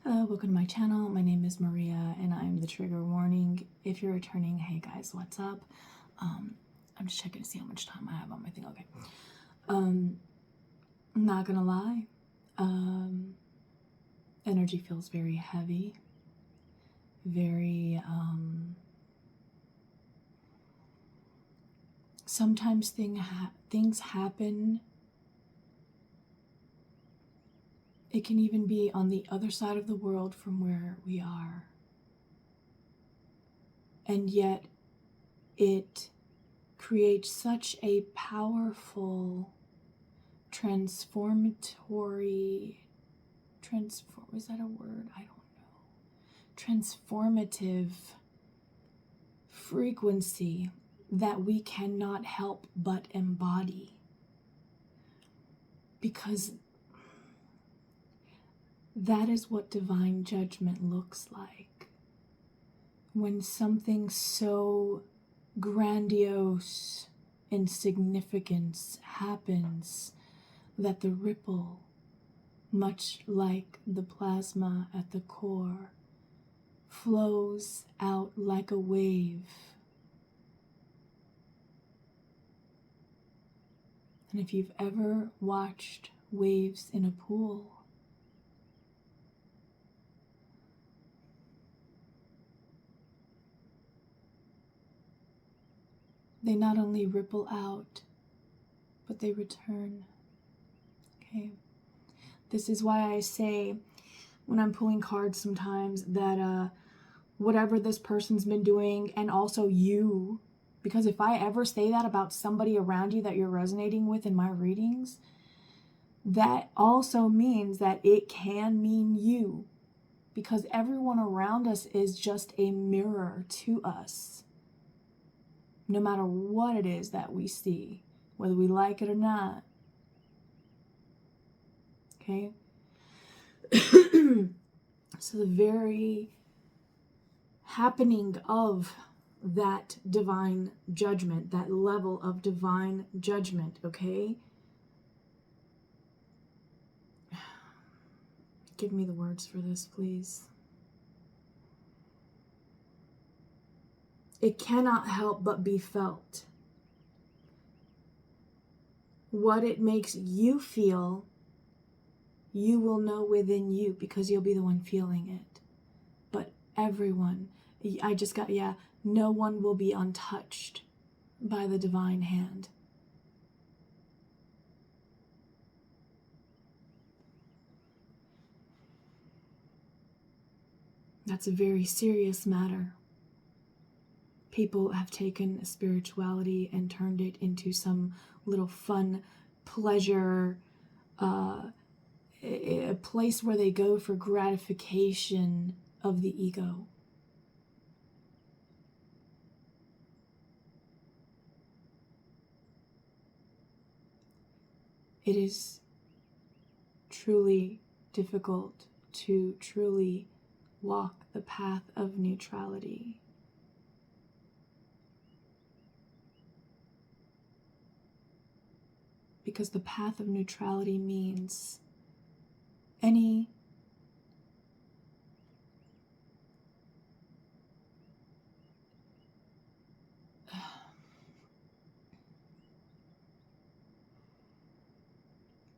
Hello, welcome to my channel. My name is Maria and I'm the trigger warning. If you're returning, hey guys, what's up? I'm just checking to see how much time I have on my thing. Okay. I'm not gonna lie. Energy feels very heavy. Very, sometimes things happen. It can even be on the other side of the world from where we are. And yet it creates such a powerful is that a word? I don't know. Transformative frequency that we cannot help but embody. Because that is what divine judgment looks like. When something so grandiose in significance happens, that the ripple, much like the plasma at the core, flows out like a wave. And if you've ever watched waves in a pool, they not only ripple out, but they return. Okay? This is why I say when I'm pulling cards sometimes that whatever this person's been doing, and also you, because if I ever say that about somebody around you that you're resonating with in my readings, that also means that it can mean you, because everyone around us is just a mirror to us. No matter what it is that we see, whether we like it or not. Okay? So the very happening of that divine judgment, that level of divine judgment, okay? Give me the words for this, please. It cannot help but be felt. What it makes you feel, you will know within you, because you'll be the one feeling it. But everyone, no one will be untouched by the divine hand. That's a very serious matter. People have taken spirituality and turned it into some little fun pleasure, a place where they go for gratification of the ego. It is truly difficult to truly walk the path of neutrality. Because the path of neutrality means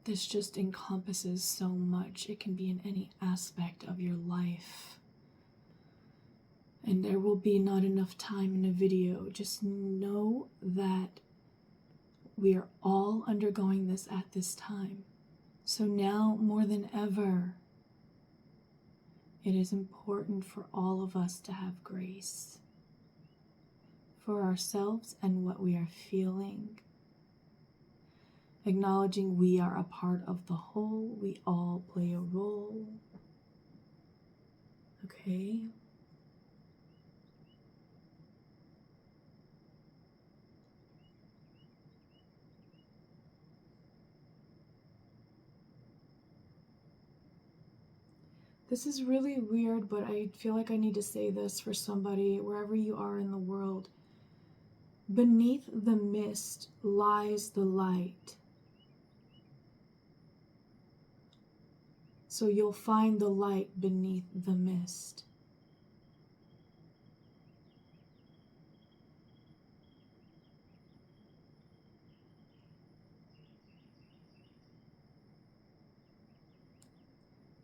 this just encompasses so much. It can be in any aspect of your life. And there will be not enough time in a video. Just know that we are all undergoing this at this time. So now more than ever, it is important for all of us to have grace for ourselves and what we are feeling. Acknowledging we are a part of the whole, we all play a role. Okay? This is really weird, but I feel like I need to say this for somebody, wherever you are in the world. Beneath the mist lies the light. So you'll find the light beneath the mist.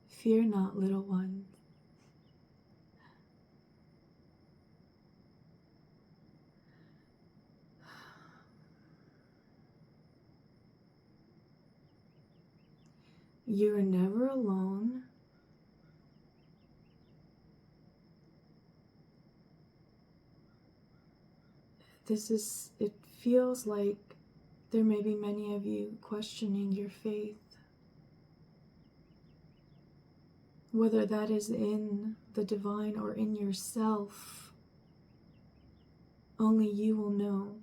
Fear not, little one. You're never alone. It feels like there may be many of you questioning your faith. Whether that is in the divine or in yourself, only you will know.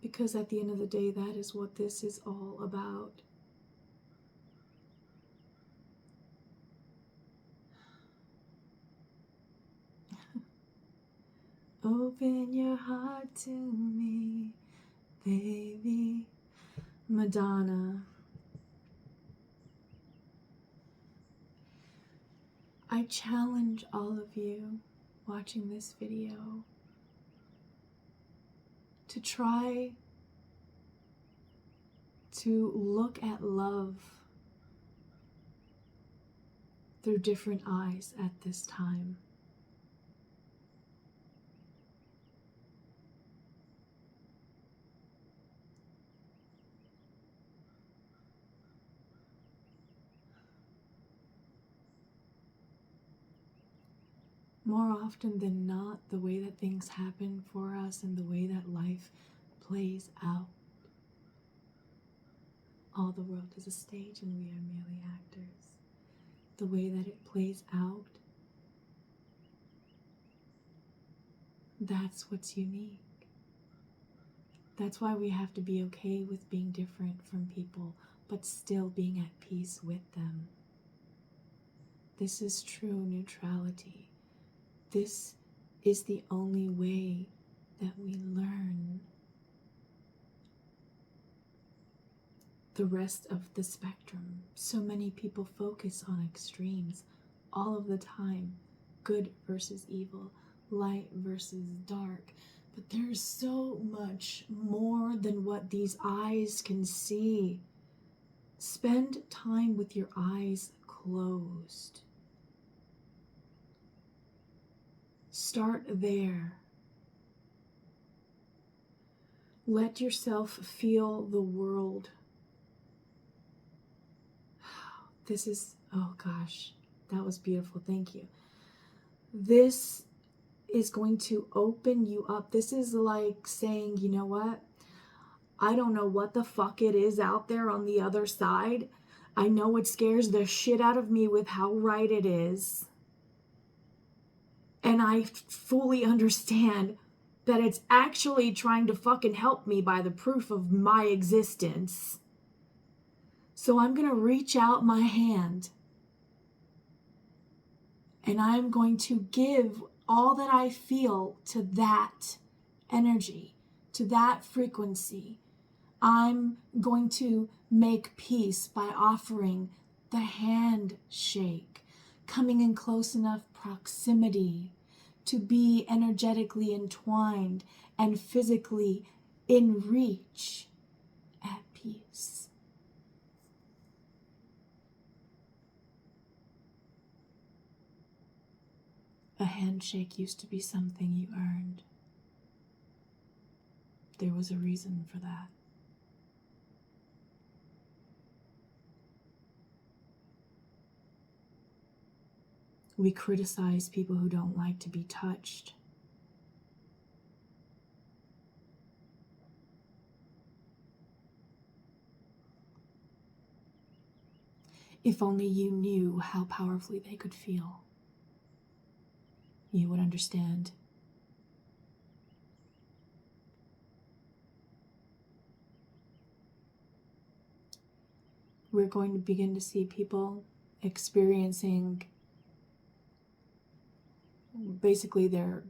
Because at the end of the day, that is what this is all about. Open your heart to me, baby. Madonna. I challenge all of you watching this video to try to look at love through different eyes at this time. More often than not, the way that things happen for us and the way that life plays out, all the world is a stage and we are merely actors. The way that it plays out, that's what's unique. That's why we have to be okay with being different from people, but still being at peace with them. This is true neutrality. This is the only way that we learn the rest of the spectrum. So many people focus on extremes all of the time. Good versus evil, light versus dark. But there's so much more than what these eyes can see. Spend time with your eyes closed. Start there. Let yourself feel the world. This is, oh gosh, that was beautiful. Thank you. This is going to open you up. This is like saying, you know what? I don't know what the fuck it is out there on the other side. I know it scares the shit out of me with how right it is. And I fully understand that it's actually trying to fucking help me by the proof of my existence. So I'm going to reach out my hand and I'm going to give all that I feel to that energy, to that frequency. I'm going to make peace by offering the handshake, coming in close enough proximity to be energetically entwined and physically in reach at peace. A handshake used to be something you earned. There was a reason for that. We criticize people who don't like to be touched. If only you knew how powerfully they could feel, you would understand. We're going to begin to see people experiencing basically their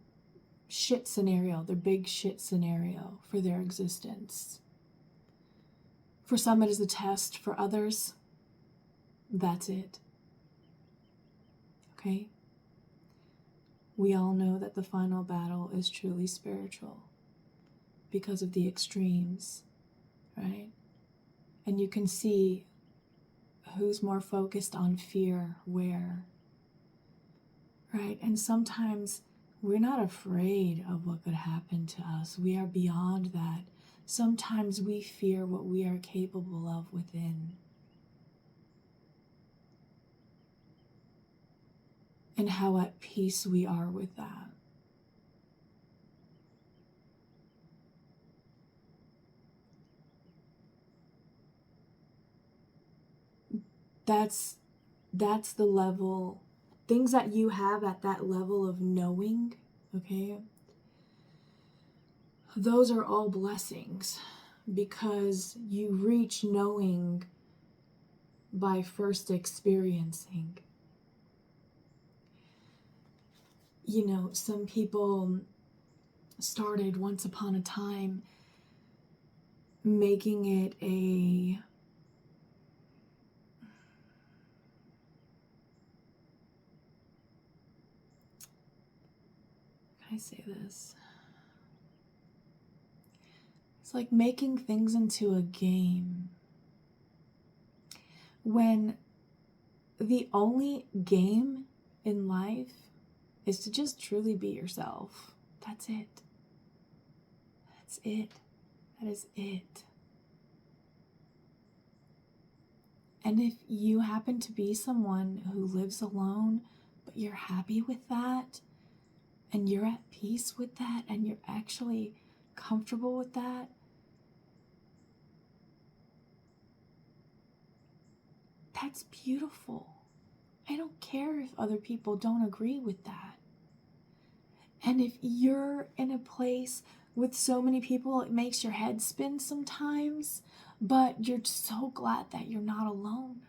shit scenario, their big shit scenario for their existence. For some, it is a test. For others, that's it. Okay? We all know that the final battle is truly spiritual because of the extremes, right? And you can see who's more focused on fear where, right? And sometimes we're not afraid of what could happen to us. We are beyond that. Sometimes we fear what we are capable of within. And how at peace we are with that. That's the level, things that you have at that level of knowing, okay? Those are all blessings because you reach knowing by first experiencing. You know, some people started once upon a time making it a how can I say this? It's like making things into a game. When the only game in life is to just truly be yourself. That's it. That's it. That is it. And if you happen to be someone who lives alone, but you're happy with that, and you're at peace with that, and you're actually comfortable with that, that's beautiful. I don't care if other people don't agree with that. And if you're in a place with so many people, it makes your head spin sometimes, but you're so glad that you're not alone.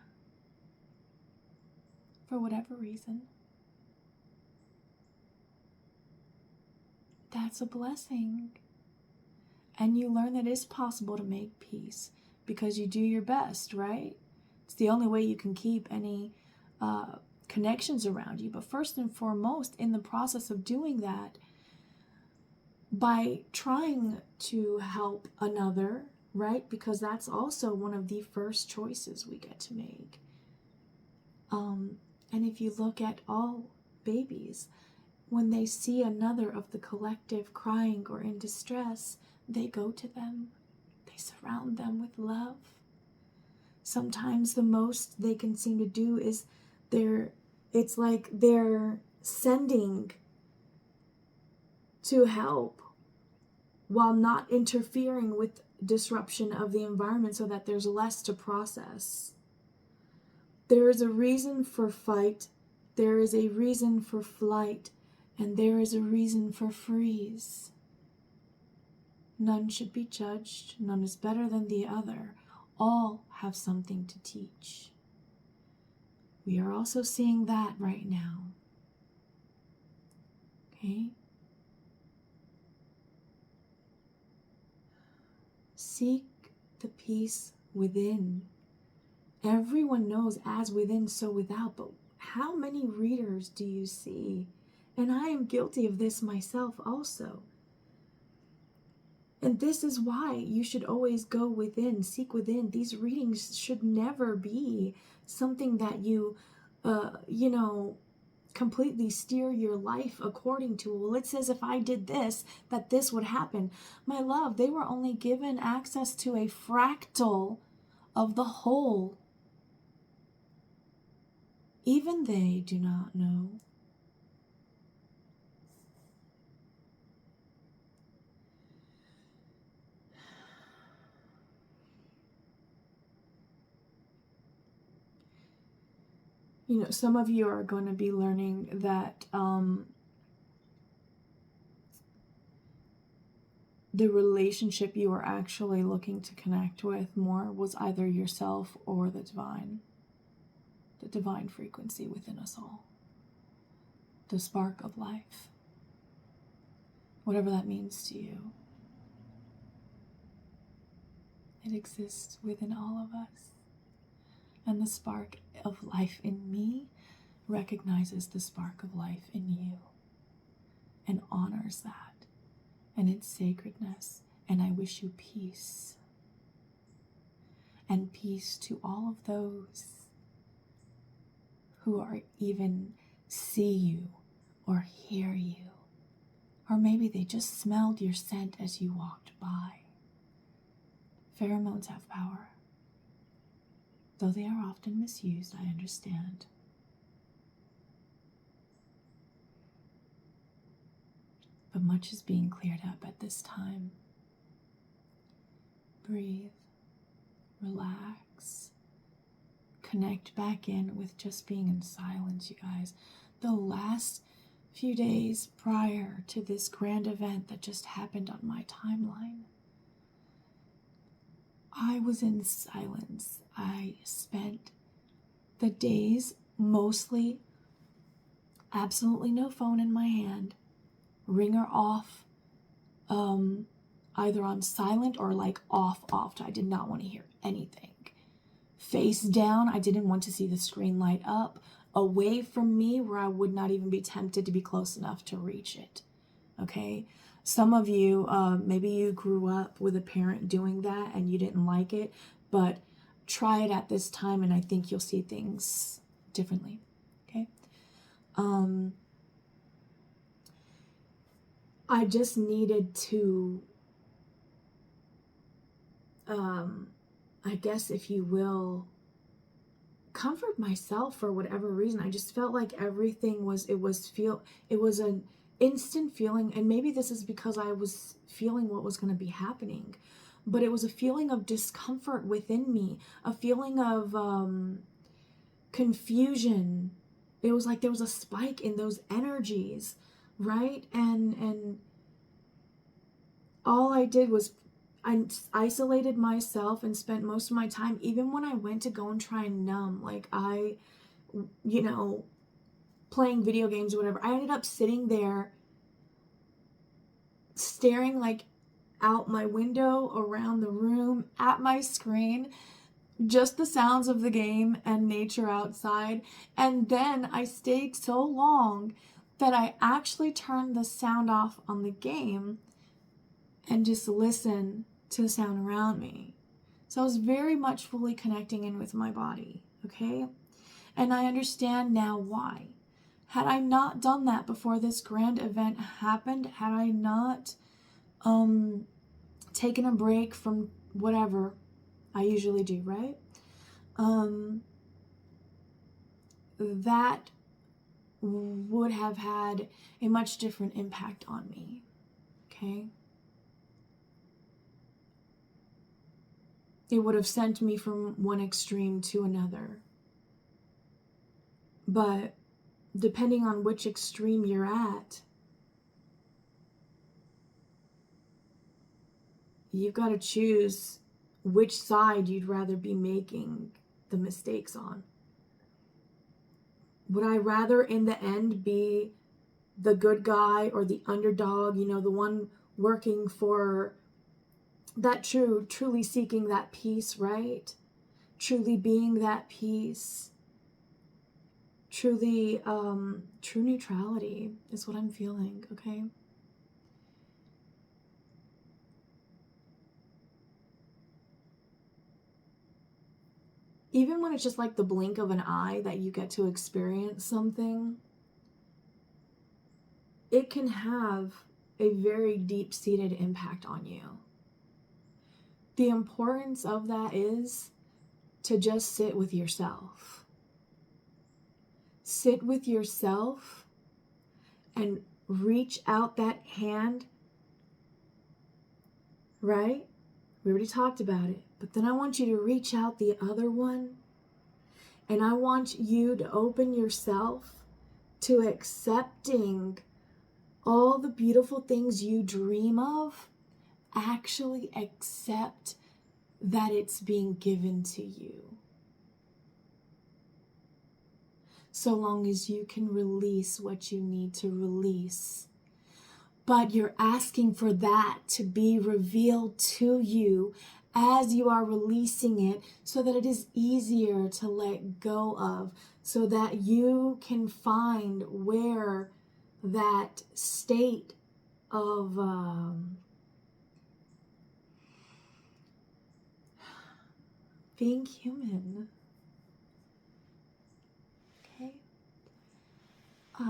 For whatever reason. That's a blessing. And you learn that it's possible to make peace because you do your best, right? It's the only way you can keep any connections around you. But first and foremost, in the process of doing that, by trying to help another, right? Because that's also one of the first choices we get to make. And if you look at all babies, when they see another of the collective crying or in distress, they go to them. They surround them with love. Sometimes the most they can seem to do is it's like they're sending to help while not interfering with disruption of the environment so that there's less to process. There is a reason for fight, there is a reason for flight, and there is a reason for freeze. None should be judged, none is better than the other. All have something to teach. We are also seeing that right now. Okay? Seek the peace within. Everyone knows as within, so without, but how many readers do you see? And I am guilty of this myself also. And this is why you should always go within, seek within. These readings should never be something that you, completely steer your life according to. Well, it says if I did this, that this would happen. My love, they were only given access to a fractal of the whole. Even they do not know. You know, some of you are going to be learning that the relationship you are actually looking to connect with more was either yourself or the divine frequency within us all, the spark of life, whatever that means to you. It exists within all of us. And the spark of life in me recognizes the spark of life in you and honors that and its sacredness. And I wish you peace. And peace to all of those who are even see you or hear you. Or maybe they just smelled your scent as you walked by. Pheromones have power. Though they are often misused, I understand. But much is being cleared up at this time. Breathe, relax, connect back in with just being in silence, you guys. The last few days prior to this grand event that just happened on my timeline, I was in silence. I spent the days mostly absolutely no phone in my hand, ringer off, either on silent or like off. I did not want to hear anything. Face down, I didn't want to see the screen light up, away from me where I would not even be tempted to be close enough to reach it. Okay? Some of you, maybe you grew up with a parent doing that and you didn't like it, but try it at this time and I think you'll see things differently. Okay? I just needed to, I guess if you will, comfort myself for whatever reason. I just felt like everything was an instant feeling, and maybe this is because I was feeling what was going to be happening, but it was a feeling of discomfort within me, a feeling of confusion. It was like there was a spike in those energies, right? And all I did was I isolated myself and spent most of my time, even when I went to go and try and numb, like playing video games or whatever, I ended up sitting there staring like out my window, around the room, at my screen, just the sounds of the game and nature outside. And then I stayed so long that I actually turned the sound off on the game and just listened to the sound around me. So I was very much fully connecting in with my body, okay? And I understand now why. Had I not done that before this grand event happened, had I not taken a break from whatever I usually do, right? That would have had a much different impact on me, okay? It would have sent me from one extreme to another. But depending on which extreme you're at, you've got to choose which side you'd rather be making the mistakes on. Would I rather in the end be the good guy or the underdog, the one working for that truly seeking that peace, right? Truly being that peace. Truly, true neutrality is what I'm feeling, okay? Even when it's just like the blink of an eye that you get to experience something, it can have a very deep-seated impact on you. The importance of that is to just sit with yourself. Sit with yourself and reach out that hand, right? We already talked about it. But then I want you to reach out the other one, and I want you to open yourself to accepting all the beautiful things you dream of. Actually accept that it's being given to you. So long as you can release what you need to release. But you're asking for that to be revealed to you as you are releasing it, so that it is easier to let go of, so that you can find where that state of being human